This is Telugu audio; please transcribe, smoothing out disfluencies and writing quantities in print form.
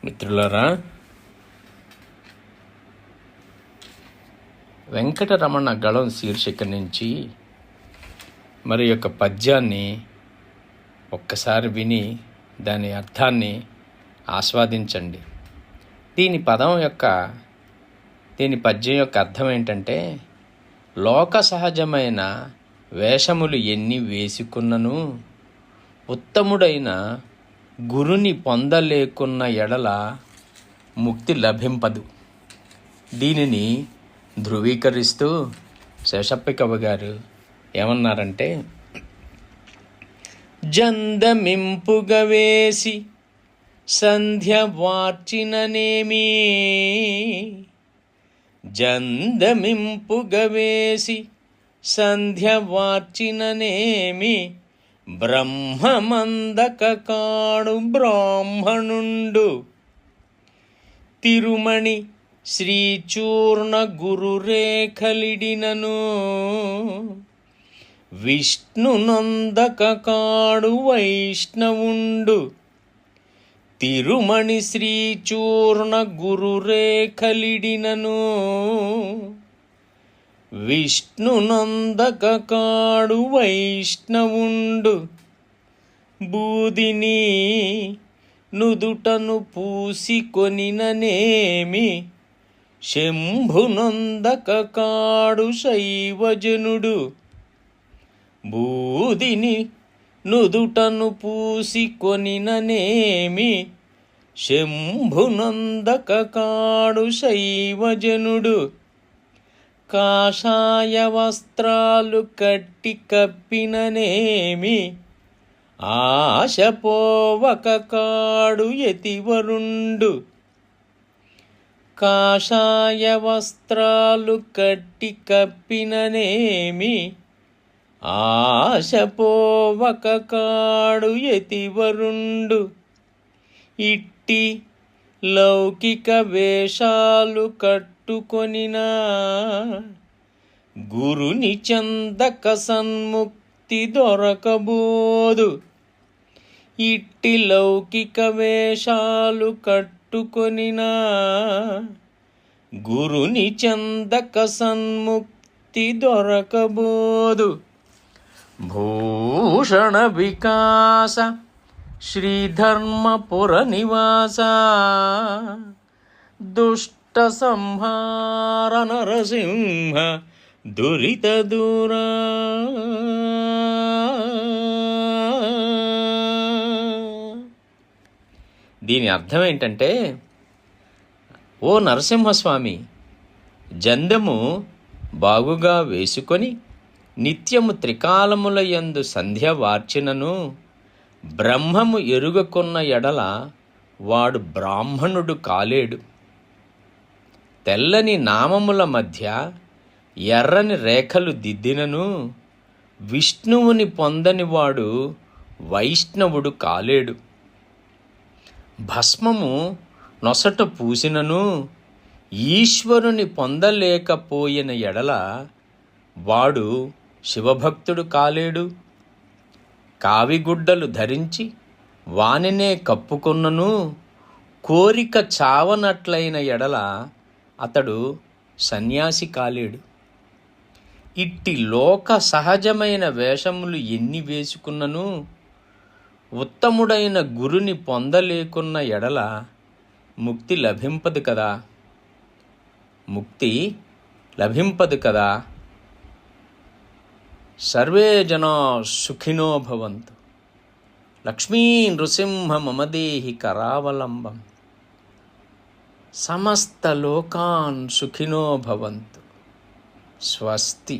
మిత్రులారా, వెంకటరమణ గళం శీర్షిక నుంచి మరి యొక్క పద్యాన్ని ఒక్కసారి విని దాని అర్థాన్ని ఆస్వాదించండి. దీని పద్యం యొక్క అర్థం ఏంటంటే, లోక సహజమైన వేషములు ఎన్ని వేసుకున్నను ఉత్తముడైన గురుని పొందలేకున్న ఎడల ముక్తి లభింపదు. దీనిని ధృవీకరిస్తూ శేషప్ప కవి గారు ఏమన్నారంటే, జందమింపుగా వేసి సంధ్య వార్చిననేమి, జందమింపుగా వేసి సంధ్య వార్చిననేమి, బ్రహ్మమందక కాడు బ్రాహ్మణుండు, తిరుమణి శ్రీచూర్ణ గురురేఖలిడినను, విష్ణునందక కాడు వైష్ణవుండు, తిరుమణి శ్రీచూర్ణ గురురేఖలిడినను, విష్ణునందక కాడు వైష్ణవుండు, బూదిని నుదుటను పూసికొనిననేమి, శంభునందక కాడు శైవజనుడు, బూదిని నుదుటను పూసికొనిననేమి, శంభునందక కాడు శైవజనుడు, కాషాయ వస్త్రాలు కట్టి కప్పిననేమి, ఆశపోవక కాడు యతివరుండు, కాషాయ వస్త్రాలు కట్టి కప్పిననేమి, ఆశపోవక కాడు యతివరుండు, ఇట్టి లౌకిక వేషాలు కట్టుకొనినా గురుని చందక సన్ముక్తి దొరకబోదు, ఇట్టి లౌకిక వేషాలు కట్టుకొనినా గురుని చందక సన్ముక్తి దొరకబోదు. భూషణ వికాస శ్రీధర్మపుర నివాస, దుష్ట సంహార నరసింహ దురిత దూరా. దీని అర్థం ఏంటంటే, ఓ నరసింహస్వామి, జందెము బాగుగా వేసుకొని నిత్యము త్రికాలముల యందు సంధ్య వార్చినను బ్రహ్మము ఎరుగకున్న ఎడల వాడు బ్రాహ్మణుడు కాలేడు. తెల్లని నామముల మధ్య ఎర్రని రేఖలు దిద్దినను విష్ణువుని పొందని వాడు వైష్ణవుడు కాలేడు. భస్మము నొసట పూసినను ఈశ్వరుని పొందలేకపోయిన ఎడల వాడు శివభక్తుడు కాలేడు. కావిగుడ్డలు ధరించి వానినే కప్పుకొన్నను కోరిక చావనట్లయిన ఎడల అతడు సన్యాసి కాలేడు. ఇట్టి లోక సహజమైన వేషములు ఎన్ని వేసుకున్నను ఉత్తముడైన గురుని పొందలేకున్న ఎడల ముక్తి లభింపదు కదా, ముక్తి లభింపదు కదా. సర్వే జనా సుఖినో భవంతు. లక్ష్మీ నృసింహ మమదేహి కరావలంబం. సమస్త లోకాన్ సుఖినో భవంతు. స్వస్తి.